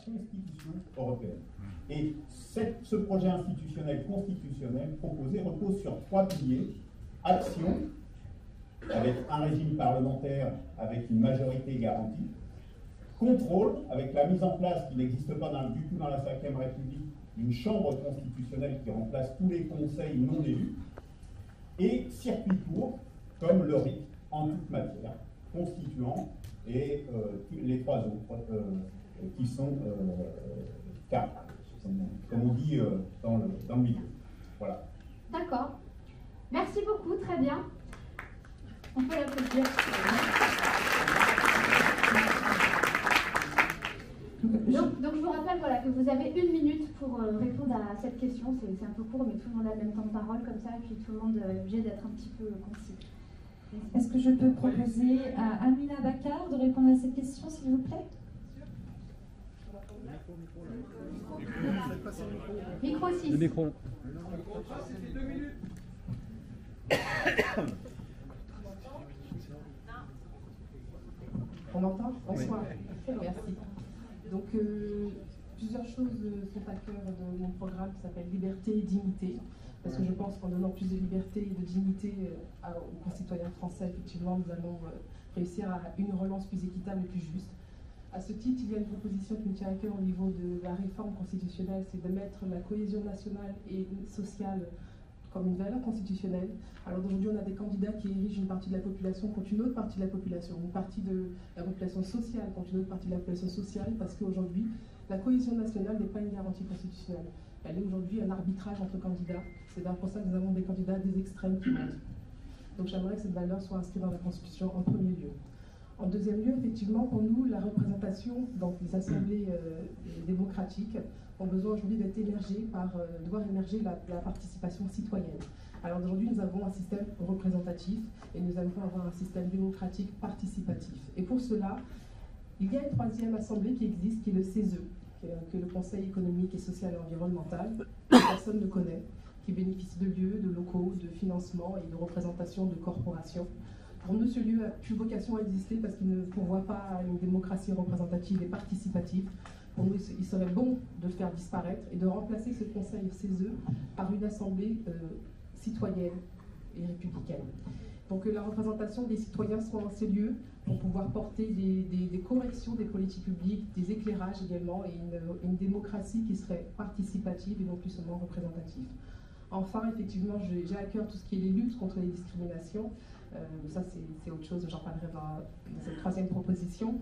Constitution européenne. Et ce projet institutionnel constitutionnel proposé repose sur 3 piliers. Action, avec un régime parlementaire avec une majorité garantie. Contrôle, avec la mise en place, qui n'existe pas du tout dans la Ve République, d'une chambre constitutionnelle qui remplace tous les conseils non élus. Et circuit court, comme le RIC en toute matière, constituant et les 3 autres qui sont cadres, comme on dit dans le milieu. Voilà. D'accord. Merci beaucoup, très bien. On peut l'applaudir. Donc je vous rappelle voilà, que vous avez 1 minute pour répondre à cette question. C'est un peu court, mais tout le monde a le même temps de parole comme ça, et puis tout le monde est obligé d'être un petit peu concis. Est-ce que je peux proposer à Amina Bakar de répondre à cette question, s'il vous plaît? Micro 6. Le micro. On m'entend? Bonsoir. Oui. Merci. Donc, plusieurs choses sont à cœur de mon programme qui s'appelle Liberté et Dignité. Parce que je pense qu'en donnant plus de liberté et de dignité aux concitoyens français, effectivement, nous allons réussir à une relance plus équitable et plus juste. À ce titre, il y a une proposition qui me tient à cœur au niveau de la réforme constitutionnelle, c'est de mettre la cohésion nationale et sociale comme une valeur constitutionnelle. Alors aujourd'hui, on a des candidats qui érigent une partie de la population contre une autre partie de la population, une partie de la population sociale contre une autre partie de la population sociale, parce qu'aujourd'hui, la cohésion nationale n'est pas une garantie constitutionnelle. Elle est aujourd'hui un arbitrage entre candidats. C'est pour ça que nous avons des candidats des extrêmes qui montent. Donc j'aimerais que cette valeur soit inscrite dans la Constitution en premier lieu. En deuxième lieu, effectivement, pour nous, la représentation, donc les assemblées démocratiques, ont besoin aujourd'hui d'être émergées de voir émerger la participation citoyenne. Alors aujourd'hui, nous avons un système représentatif et nous allons avoir un système démocratique participatif. Et pour cela, il y a une 3e assemblée qui existe, qui est le CESE, que le Conseil économique et social et environnemental, que personne ne connaît, qui bénéficie de lieux, de locaux, de financement et de représentation de corporations. Pour nous, ce lieu n'a plus vocation à exister parce qu'il ne pourvoit pas à une démocratie représentative et participative. Pour nous, il serait bon de le faire disparaître et de remplacer ce Conseil CESE par une assemblée citoyenne et républicaine. Donc la représentation des citoyens sera dans ces lieux pour pouvoir porter des corrections des politiques publiques, des éclairages également, et une démocratie qui serait participative et non plus seulement représentative. Enfin, effectivement, j'ai à cœur tout ce qui est les luttes contre les discriminations. Ça, c'est autre chose, j'en parlerai dans cette 3e proposition.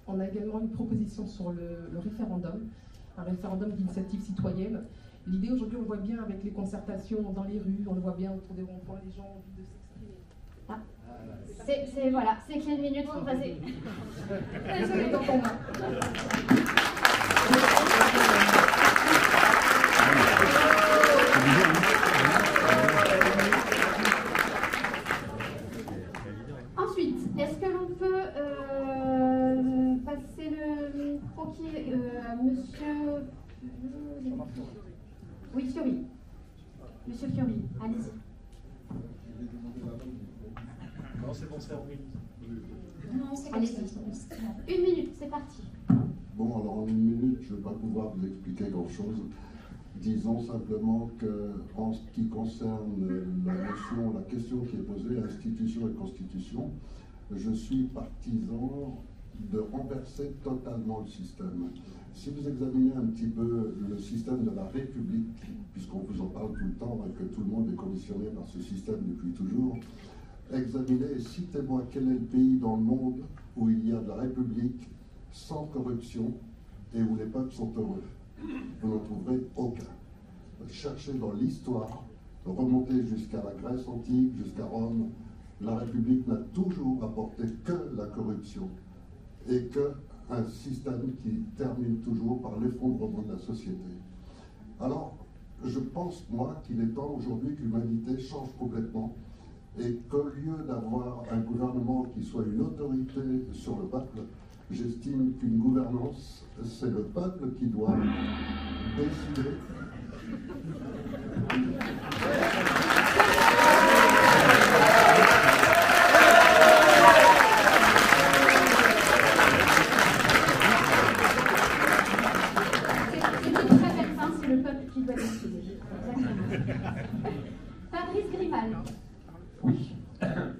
On a également une proposition sur le référendum, un référendum d'initiative citoyenne. L'idée aujourd'hui, on le voit bien avec les concertations dans les rues, on le voit bien autour des ronds-points, les gens ont envie de s'exprimer. Ah. Voilà, c'est qu'il y a 1 minute pour passer. Désolée, dans ton main. Ensuite, est-ce que l'on peut passer le micro monsieur... Oui, Fiori. Monsieur Fiori, allez-y. Non, c'est bon, c'est en minute. Non, allez-y. 1 minute, c'est parti. Bon, alors en 1 minute, je ne vais pas pouvoir vous expliquer grand-chose. Disons simplement qu'en ce qui concerne la question qui est posée, institution et constitution, je suis partisan de renverser totalement le système. Si vous examinez un petit peu le système de la République, puisqu'on vous en parle tout le temps et que tout le monde est conditionné par ce système depuis toujours, examinez et citez-moi quel est le pays dans le monde où il y a de la République sans corruption et où les peuples sont heureux. Vous n'en trouverez aucun. Cherchez dans l'histoire, remontez jusqu'à la Grèce antique, jusqu'à Rome, la République n'a toujours apporté que la corruption et qu'un système qui termine toujours par l'effondrement de la société. Alors, je pense, moi, qu'il est temps aujourd'hui que l'humanité change complètement et qu'au lieu d'avoir un gouvernement qui soit une autorité sur le peuple, j'estime qu'une gouvernance, c'est le peuple qui doit décider. Exactement. Fabrice Grimal. Oui.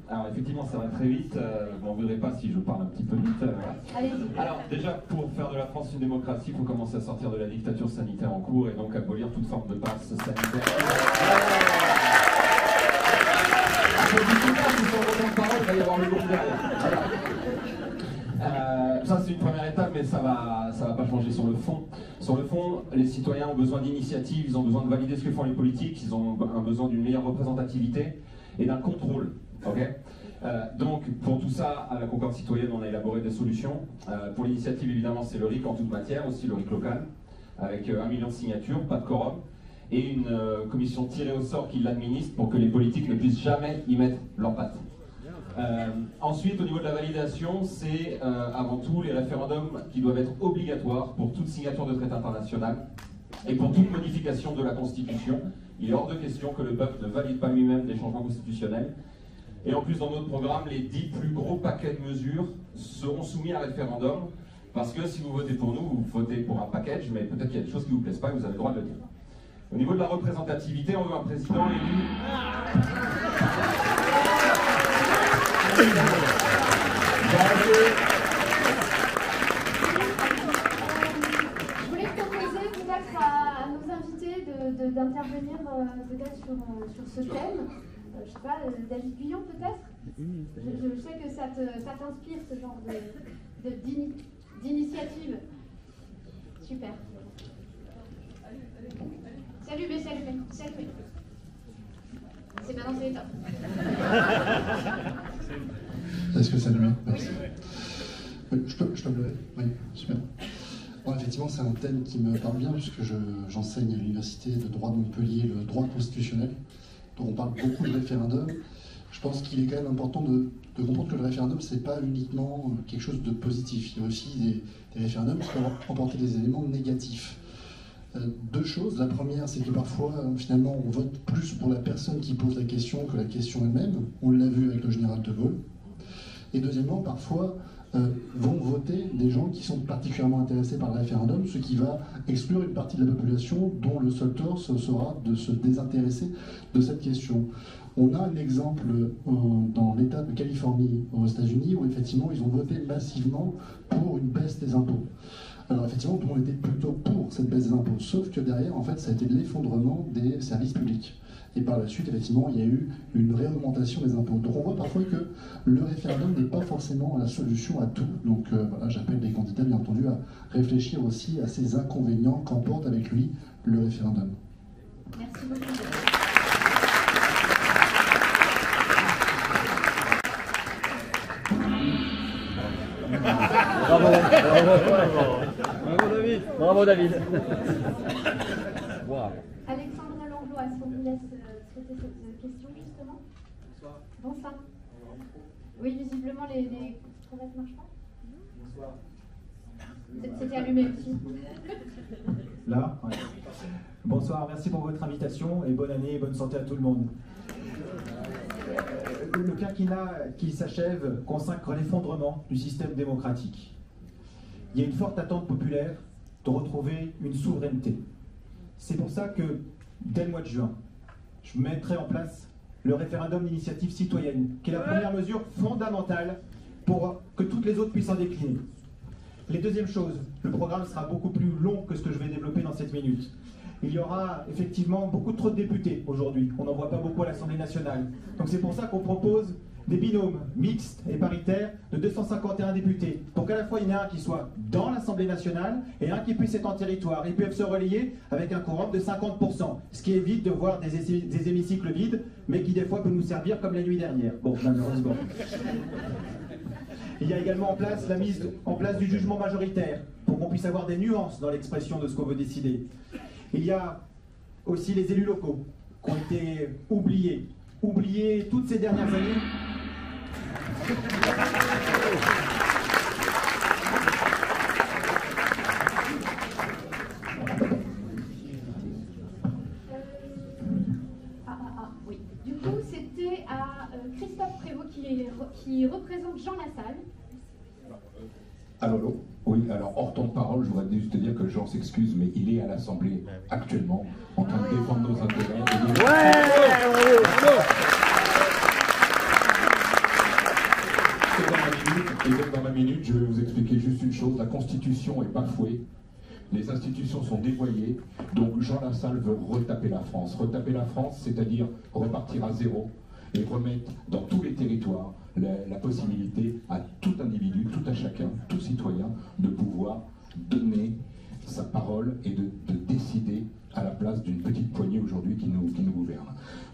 Alors effectivement, ça va très vite. Vous n'en voudrez pas si je parle un petit peu vite. Voilà. Allez-y. Alors déjà, pour faire de la France une démocratie, il faut commencer à sortir de la dictature sanitaire en cours et donc abolir toute forme de passe sanitaire. Il va y avoir le groupe derrière. Ça c'est une première étape, mais ça va pas changer sur le fond. Sur le fond, les citoyens ont besoin d'initiatives, ils ont besoin de valider ce que font les politiques, ils ont un besoin d'une meilleure représentativité et d'un contrôle. Okay, donc pour tout ça, à la Concorde citoyenne, on a élaboré des solutions. Pour l'initiative, évidemment, c'est le RIC en toute matière, aussi le RIC local, avec 1 million de signatures, pas de quorum, et une commission tirée au sort qui l'administre pour que les politiques ne puissent jamais y mettre leur patte. Ensuite, au niveau de la validation, c'est avant tout les référendums qui doivent être obligatoires pour toute signature de traité international et pour toute modification de la Constitution. Il est hors de question que le peuple ne valide pas lui-même des changements constitutionnels. Et en plus, dans notre programme, les 10 plus gros paquets de mesures seront soumis à référendum, parce que si vous votez pour nous, vous votez pour un package, mais peut-être qu'il y a des choses qui ne vous plaisent pas et vous avez le droit de le dire. Au niveau de la représentativité, on veut un président élu. Je voulais proposer peut-être à nos invités d'intervenir peut-être sur ce thème. Je sais pas, David Guyon peut-être. Je sais que ça t'inspire ce genre d'initiative. Super. Salut. C'est maintenant, c'est top. Est-ce que ça lui met? Merci. Oui, je peux me lever? Oui, super. Bon, effectivement, c'est un thème qui me parle bien puisque j'enseigne à l'Université de droit de Montpellier le droit constitutionnel. Donc on parle beaucoup de référendum. Je pense qu'il est quand même important de comprendre que le référendum, c'est pas uniquement quelque chose de positif. Il y a aussi des référendums qui peuvent emporter des éléments négatifs. Deux choses. La première, c'est que parfois, finalement, on vote plus pour la personne qui pose la question que la question elle-même. On l'a vu avec le général de Gaulle. Et deuxièmement, parfois, vont voter des gens qui sont particulièrement intéressés par le référendum, ce qui va exclure une partie de la population dont le seul tort sera de se désintéresser de cette question. On a un exemple dans l'État de Californie aux États-Unis où effectivement ils ont voté massivement pour une baisse des impôts. Alors effectivement, tout le monde était plutôt pour cette baisse des impôts, sauf que derrière, en fait, ça a été l'effondrement des services publics. Et par la suite, effectivement, il y a eu une réaugmentation des impôts. Donc on voit parfois que le référendum n'est pas forcément la solution à tout. Donc voilà, j'appelle les candidats, bien entendu, à réfléchir aussi à ces inconvénients qu'emporte avec lui le référendum. Merci beaucoup. Bravo David. Wow. Alexandre Langlois, est-ce qu'on vous laisse traiter cette question justement? Bonsoir. Oui, visiblement les crevettes ne marchent pas. Bonsoir. C'était allumé aussi. Là ouais. Bonsoir, merci pour votre invitation et bonne année et bonne santé à tout le monde. Le quinquennat qui s'achève consacre l'effondrement du système démocratique. Il y a une forte attente populaire de retrouver une souveraineté. C'est pour ça que, dès le mois de juin, je mettrai en place le référendum d'initiative citoyenne, qui est la première mesure fondamentale pour que toutes les autres puissent en décliner. Les deuxièmes choses, le programme sera beaucoup plus long que ce que je vais développer dans 7 minutes. Il y aura effectivement beaucoup trop de députés aujourd'hui. On n'en voit pas beaucoup à l'Assemblée nationale. Donc c'est pour ça qu'on propose des binômes mixtes et paritaires de 251 députés. Donc à la fois il y en a un qui soit dans l'Assemblée nationale et un qui puisse être en territoire. Ils peuvent se relayer avec un quorum de 50%. Ce qui évite de voir des hémicycles vides, mais qui des fois peut nous servir comme la nuit dernière. Bon, malheureusement. Il y a également en place la mise en place du jugement majoritaire, pour qu'on puisse avoir des nuances dans l'expression de ce qu'on veut décider. Il y a aussi les élus locaux, qui ont été oubliés toutes ces dernières années. Oui. Du coup, c'était à Christophe Prévost qui représente Jean Lassalle. Allô? Oui. Oui, alors hors temps de parole, je voudrais juste te dire que Jean s'excuse, mais il est à l'Assemblée actuellement en train de défendre nos intérêts. Et donc dans ma minute, je vais vous expliquer juste une chose, la Constitution est bafouée, les institutions sont dévoyées, donc Jean Lassalle veut retaper la France. Retaper la France, c'est-à-dire repartir à zéro et remettre dans tous les territoires la possibilité à tout individu, tout à chacun, tout citoyen, de pouvoir donner sa parole et de décider à la place d'une petite poignée aujourd'hui qui nous gouverne.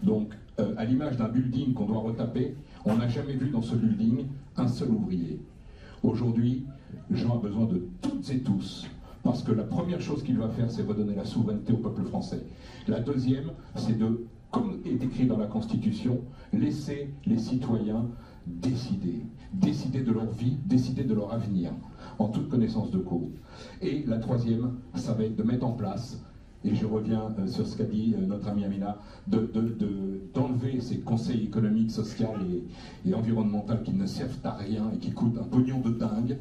Donc, à l'image d'un building qu'on doit retaper, on n'a jamais vu dans ce building un seul ouvrier. Aujourd'hui, Jean a besoin de toutes et tous, parce que la première chose qu'il va faire, c'est redonner la souveraineté au peuple français. La deuxième, c'est de, comme est écrit dans la Constitution, laisser les citoyens décider de leur vie, décider de leur avenir, en toute connaissance de cause. Et la troisième, ça va être de mettre en place, et je reviens sur ce qu'a dit notre amie Amina, d'enlever ces conseils économiques, sociaux et environnementaux qui ne servent à rien et qui coûtent un pognon de dingue.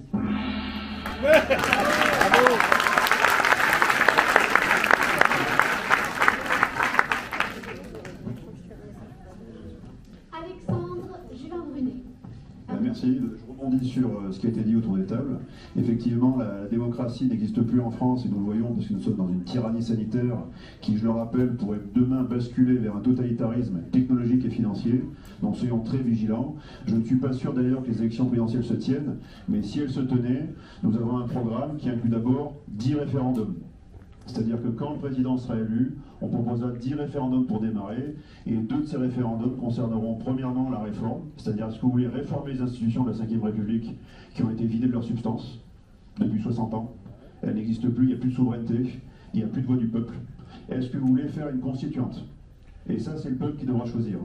Merci. Je rebondis sur ce qui a été dit autour des tables. Effectivement, la démocratie n'existe plus en France et nous le voyons parce que nous sommes dans une tyrannie sanitaire qui, je le rappelle, pourrait demain basculer vers un totalitarisme technologique et financier. Donc soyons très vigilants. Je ne suis pas sûr d'ailleurs que les élections présidentielles se tiennent, mais si elles se tenaient, nous avons un programme qui inclut d'abord 10 référendums. C'est-à-dire que quand le président sera élu, on proposera 10 référendums pour démarrer, et 2 de ces référendums concerneront premièrement la réforme, c'est-à-dire est-ce que vous voulez réformer les institutions de la Ve République qui ont été vidées de leur substance depuis 60 ans. Elles n'existent plus, il n'y a plus de souveraineté, il n'y a plus de voix du peuple. Est-ce que vous voulez faire une constituante? Et ça, c'est le peuple qui devra choisir.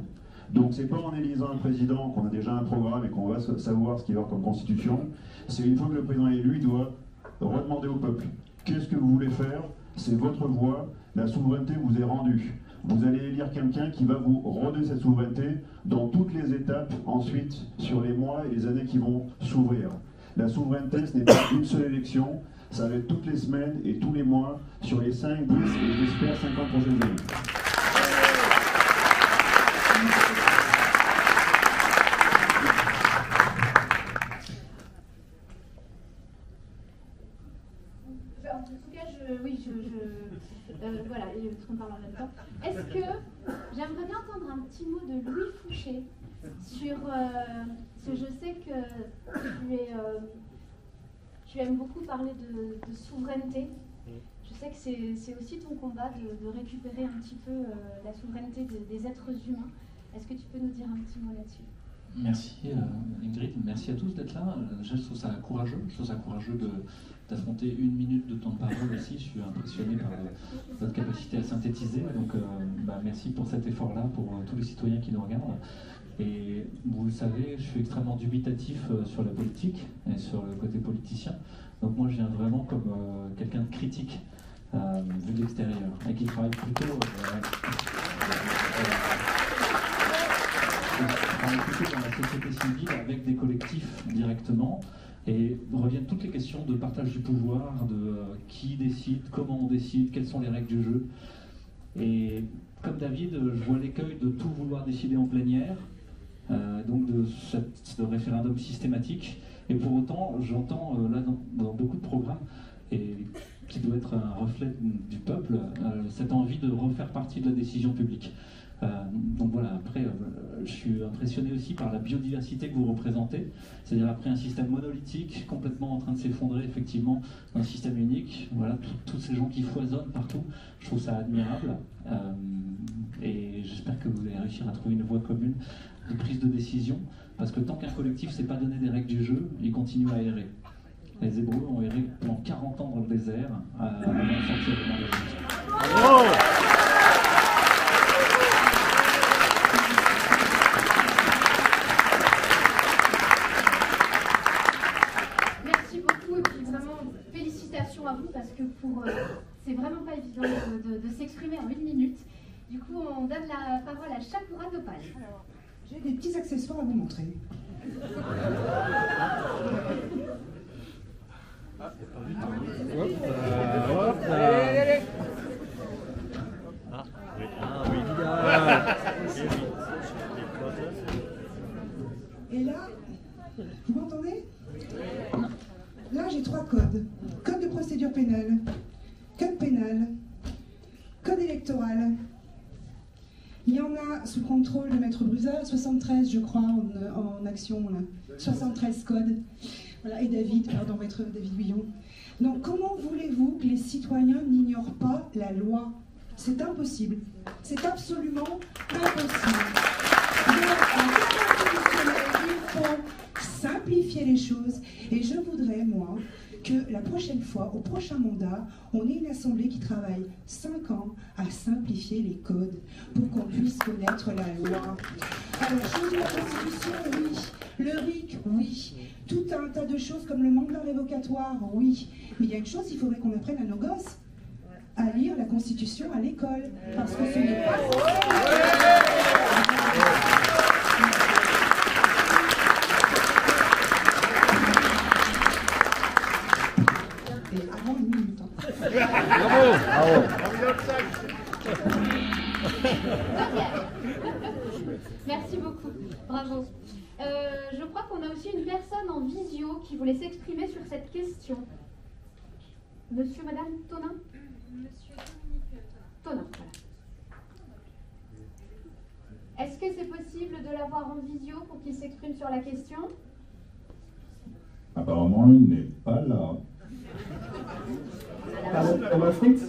Donc c'est pas en élisant un président qu'on a déjà un programme et qu'on va savoir ce qu'il va y avoir comme constitution, c'est une fois que le président est élu, il doit redemander au peuple. Qu'est-ce que vous voulez faire? C'est votre voix, la souveraineté vous est rendue. Vous allez élire quelqu'un qui va vous redonner cette souveraineté dans toutes les étapes ensuite sur les mois et les années qui vont s'ouvrir. La souveraineté, ce n'est pas une seule élection, ça va être toutes les semaines et tous les mois sur les 5, 10 et j'espère 50 prochaines années. Voilà, parce qu'on parle en même temps. Est-ce que j'aimerais bien entendre un petit mot de Louis Fouché sur ce je sais que tu aimes beaucoup parler de souveraineté. Je sais que c'est aussi ton combat de récupérer un petit peu la souveraineté des êtres humains. Est-ce que tu peux nous dire un petit mot là-dessus? Merci Ingrid, merci à tous d'être là. Je trouve ça courageux, d'affronter une minute de temps de parole aussi. Je suis impressionné par votre capacité à synthétiser. Donc merci pour cet effort-là, pour tous les citoyens qui nous regardent. Et vous le savez, je suis extrêmement dubitatif sur la politique et sur le côté politicien. Donc moi je viens vraiment comme quelqu'un de critique vu de l'extérieur et qui travaille plutôt dans la société civile avec des collectifs directement, et reviennent toutes les questions de partage du pouvoir, de qui décide, comment on décide, quelles sont les règles du jeu. Et comme David, je vois l'écueil de tout vouloir décider en plénière, donc de ce référendum systématique, et pour autant j'entends là dans beaucoup de programmes, et qui doit être un reflet du peuple, cette envie de refaire partie de la décision publique. Donc voilà, après, je suis impressionné aussi par la biodiversité que vous représentez, c'est-à-dire après un système monolithique, complètement en train de s'effondrer, effectivement, un système unique, voilà, tous ces gens qui foisonnent partout, je trouve ça admirable, et j'espère que vous allez réussir à trouver une voie commune de prise de décision, parce que tant qu'un collectif ne s'est pas donné des règles du jeu, il continue à errer. Les Hébreux ont erré pendant 40 ans dans le désert, avant de sortir de l'Égypte. À vous parce que c'est vraiment pas évident de s'exprimer en une minute. Du coup, on donne la parole à Chapoura Topal. Alors, j'ai des petits accessoires à vous montrer. Allez. Et là, vous m'entendez? Là, j'ai 3 codes. Code de procédure pénale, code pénal, code électoral. Il y en a sous contrôle de Maître Bruzard, 73 je crois en action, là. 73 codes. Voilà, et David, pardon, Maître David Guillon. Donc comment voulez-vous que les citoyens n'ignorent pas la loi? C'est impossible. C'est absolument impossible. Donc, en termes constitutionnels, il faut simplifier les choses. Et je voudrais, moi, que la prochaine fois, au prochain mandat, on ait une assemblée qui travaille 5 ans à simplifier les codes pour qu'on puisse connaître la loi. Alors, changer la Constitution, oui. Le RIC, oui. Tout un tas de choses comme le mandat révocatoire, oui. Mais il y a une chose, il faudrait qu'on apprenne à nos gosses à lire la Constitution à l'école. Parce que ce n'est pas... Et avant une minute. Bravo. Merci beaucoup. Bravo. Je crois qu'on a aussi une personne en visio qui voulait s'exprimer sur cette question. Monsieur, Madame Tonin? Monsieur Dominique Tonin, voilà. Est-ce que c'est possible de l'avoir en visio pour qu'il s'exprime sur la question? Apparemment, il n'est pas là. Thomas Fritz?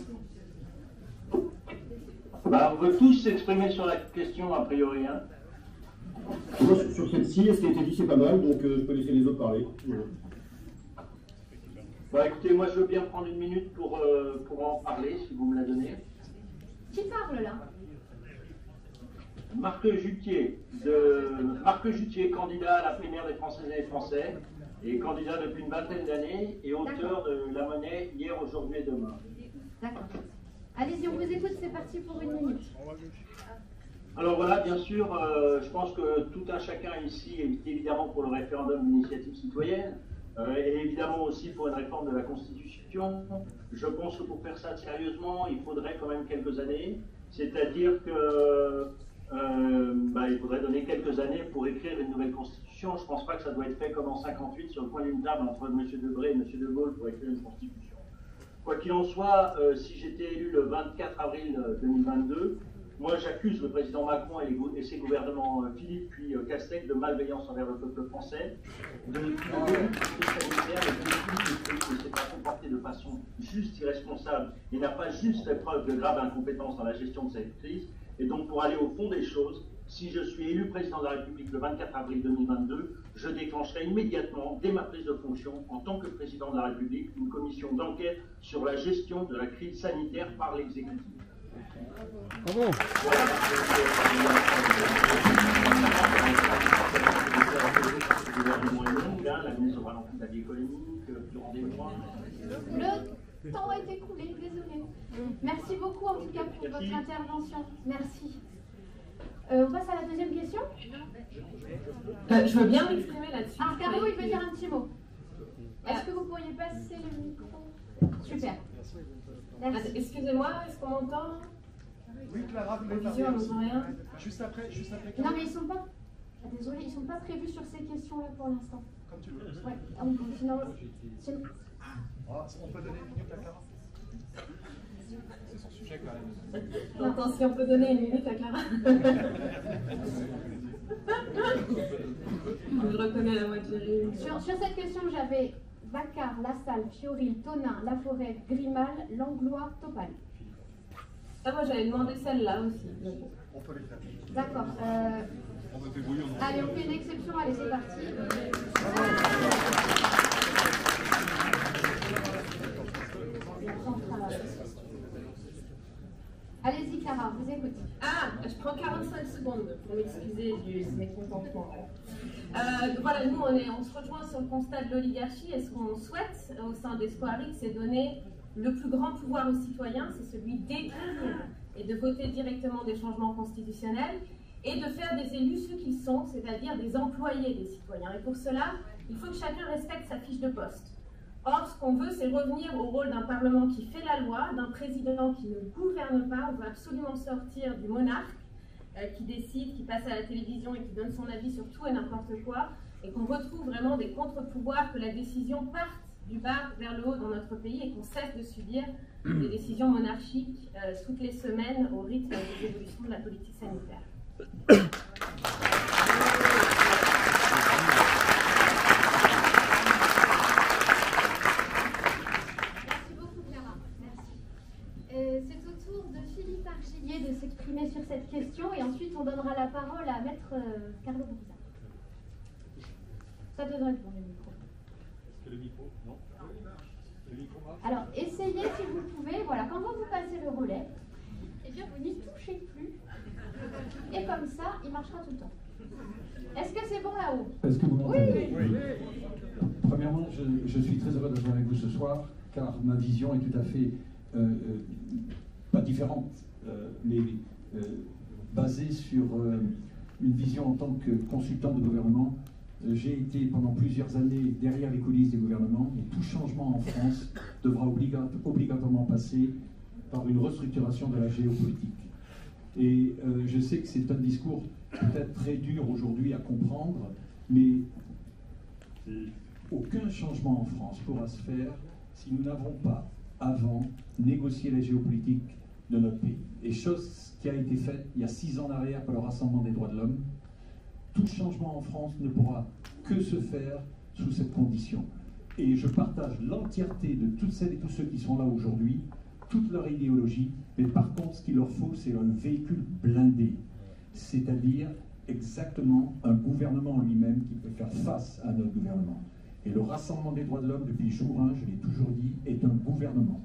Bah, on veut tous s'exprimer sur la question, a priori. Hein. Moi, sur celle-ci, ce qui a été dit, c'est pas mal, donc je peux laisser les autres parler. Bah, écoutez, moi, je veux bien prendre une minute pour en parler, si vous me la donnez. Qui parle, là? Marc Jutier, candidat à la primaire des Françaises et des Français, et candidat depuis une vingtaine d'années, et auteur de La Monnaie, hier, aujourd'hui et demain. D'accord. Allez-y, on vous écoute, c'est parti pour une minute. Alors voilà, bien sûr, je pense que tout un chacun ici est évidemment pour le référendum d'initiative citoyenne, et évidemment aussi pour une réforme de la Constitution. Je pense que pour faire ça sérieusement, il faudrait quand même quelques années, c'est-à-dire que il faudrait donner quelques années pour écrire une nouvelle Constitution. Je ne pense pas que ça doit être fait comme en 58 sur le coin d'une table entre M. Debré et M. de Gaulle pour écrire une Constitution. Quoi qu'il en soit, si j'étais élu le 24 avril 2022, moi j'accuse le président Macron et ses gouvernements Philippe puis Castex de malveillance envers le peuple français, de crise sanitaire, et ne s'est pas comporté de façon juste, irresponsable et n'a pas juste fait preuve de grave incompétence dans la gestion de cette crise. Et donc pour aller au fond des choses, si je suis élu président de la République le 24 avril 2022, je déclencherai immédiatement, dès ma prise de fonction, en tant que président de la République, une commission d'enquête sur la gestion de la crise sanitaire par l'exécutif. Bravo. La ministre aura lancé la vie économique durant des mois. Le temps est écoulé, désolé. Merci beaucoup en tout cas pour votre intervention. Merci. On passe à la deuxième question. Je veux bien m'exprimer là-dessus. Ah, Caro, il veut dire un petit mot. Est-ce que vous pourriez passer le micro? Super. Merci. Excusez-moi, est-ce qu'on m'entend? Oui, Clara, vous on n'entend rien. Juste après. Non, mais ils sont pas. Désolé, ils sont pas prévus sur ces questions-là pour l'instant. Comme tu veux. Ouais, sinon. On peut donner une minute à Clara? C'est son sujet quand même. J'entends si on peut donner une minute à Clara. Je reconnais la moitié. Sur cette question, j'avais Baccar, Lassalle, Fioril, Tonin, Laforêt, Grimal, Langlois, Topal. Ah, moi j'avais demandé celle-là aussi. On peut les faire. D'accord. Allez, on fait une exception. Allez, c'est parti. Allez-y, Clara, vous écoute. Ah, je prends 45 secondes pour m'excuser du mécontentement. Voilà, nous, on se rejoint sur le constat de l'oligarchie. Et ce qu'on souhaite au sein d'Espoir X, c'est donner le plus grand pouvoir aux citoyens, c'est celui d'élire et de voter directement des changements constitutionnels et de faire des élus ceux qu'ils sont, c'est-à-dire des employés des citoyens. Et pour cela, il faut que chacun respecte sa fiche de poste. Or, ce qu'on veut, c'est revenir au rôle d'un Parlement qui fait la loi, d'un président qui ne gouverne pas. On veut absolument sortir du monarque qui décide, qui passe à la télévision et qui donne son avis sur tout et n'importe quoi, et qu'on retrouve vraiment des contre-pouvoirs, que la décision parte du bas vers le haut dans notre pays et qu'on cesse de subir des décisions monarchiques toutes les semaines au rythme des évolutions de la politique sanitaire. C'est au tour de Philippe Argillier de s'exprimer sur cette question et ensuite on donnera la parole à Maître Carlo Brusa. Ça devrait être bon le micro. Est-ce que le micro? Non. Le micro marche? Alors essayez si vous le pouvez, voilà, quand vous passez le relais, eh bien vous n'y touchez plus et comme ça il marchera tout le temps. Est-ce que c'est bon là-haut? Est-ce que vous m'entendez? Oui. Premièrement, je suis très heureux d'être avec vous ce soir car ma vision est tout à fait pas différente, mais basée sur une vision en tant que consultant de gouvernement. J'ai été pendant plusieurs années derrière les coulisses des gouvernements et tout changement en France devra obligatoirement passer par une restructuration de la géopolitique. Et je sais que c'est un discours peut-être très dur aujourd'hui à comprendre, mais aucun changement en France pourra se faire si nous n'avons pas avant négocier la géopolitique de notre pays. Et chose qui a été faite il y a 6 ans en arrière par le Rassemblement des droits de l'homme. Tout changement en France ne pourra que se faire sous cette condition. Et je partage l'entièreté de toutes celles et tous ceux qui sont là aujourd'hui, toute leur idéologie, mais par contre ce qu'il leur faut c'est un véhicule blindé, c'est-à-dire exactement un gouvernement lui-même qui peut faire face à notre gouvernement. Et le Rassemblement des droits de l'homme, depuis jour 1, je l'ai toujours dit, est un gouvernement.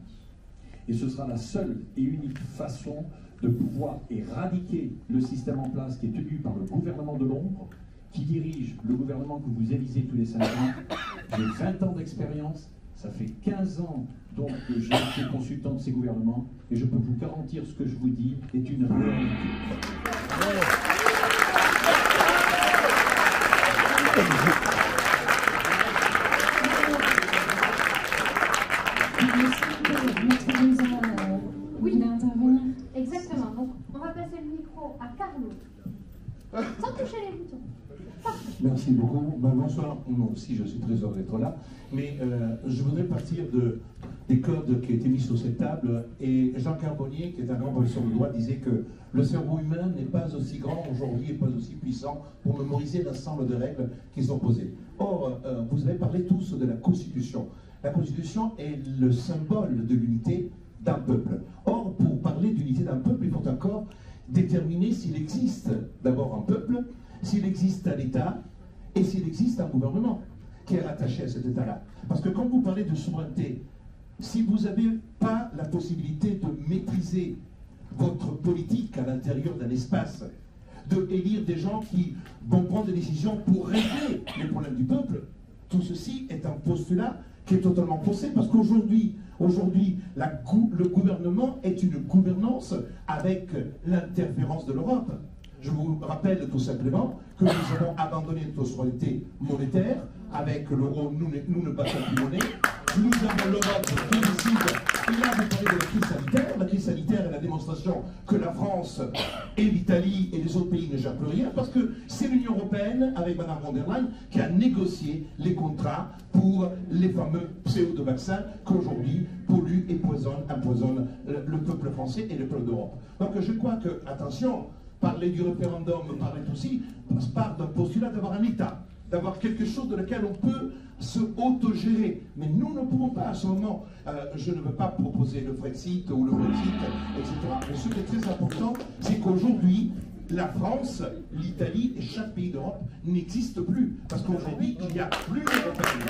Et ce sera la seule et unique façon de pouvoir éradiquer le système en place qui est tenu par le gouvernement de l'ombre, qui dirige le gouvernement que vous élisez tous les 5 ans. J'ai 20 ans d'expérience, ça fait 15 ans donc que j'ai été consultant de ces gouvernements, et je peux vous garantir ce que je vous dis est une réalité. Oui, exactement. Donc, on va passer le micro à Carlo, sans toucher les boutons. Merci beaucoup. Bonsoir. Moi aussi, je suis très heureux d'être là. Mais je voudrais partir des codes qui ont été mis sur cette table. Et Jean Carbonnier, qui est un grand professeur de droit, disait que le cerveau humain n'est pas aussi grand aujourd'hui et pas aussi puissant pour mémoriser l'ensemble de règles qui sont posées. Or, vous avez parlé tous de la Constitution. La Constitution est le symbole de l'unité d'un peuple. Or, pour parler d'unité d'un peuple, il faut encore déterminer s'il existe d'abord un peuple, s'il existe un État et s'il existe un gouvernement qui est rattaché à cet État-là. Parce que quand vous parlez de souveraineté, si vous n'avez pas la possibilité de maîtriser votre politique à l'intérieur d'un espace, de élire des gens qui vont prendre des décisions pour régler les problèmes du peuple, tout ceci est un postulat qui est totalement faussé, parce qu'aujourd'hui, le gouvernement est une gouvernance avec l'interférence de l'Europe. Je vous rappelle tout simplement que nous avons abandonné notre souveraineté monétaire. Avec l'euro, nous ne battons plus monnaie. Nous avons l'Europe qui décide. Et là, vous parlez de la crise sanitaire. La crise sanitaire est la démonstration que la France et l'Italie et les autres pays ne gèrent plus rien, parce que c'est l'Union européenne, avec Mme von der Leyen, qui a négocié les contrats pour les fameux pseudo-vaccins qu'aujourd'hui polluent et empoisonnent le peuple français et le peuple d'Europe. Donc je crois que, attention, parler du référendum, parler aussi, part d'un postulat d'avoir un État, d'avoir quelque chose de lequel on peut se autogérer. Mais nous ne pouvons pas à ce moment, je ne veux pas proposer le Frexit ou le Brexit, etc. Mais ce qui est très important, c'est qu'aujourd'hui, la France, l'Italie et chaque pays d'Europe n'existent plus. Parce qu'aujourd'hui, il n'y a plus l'Européenne.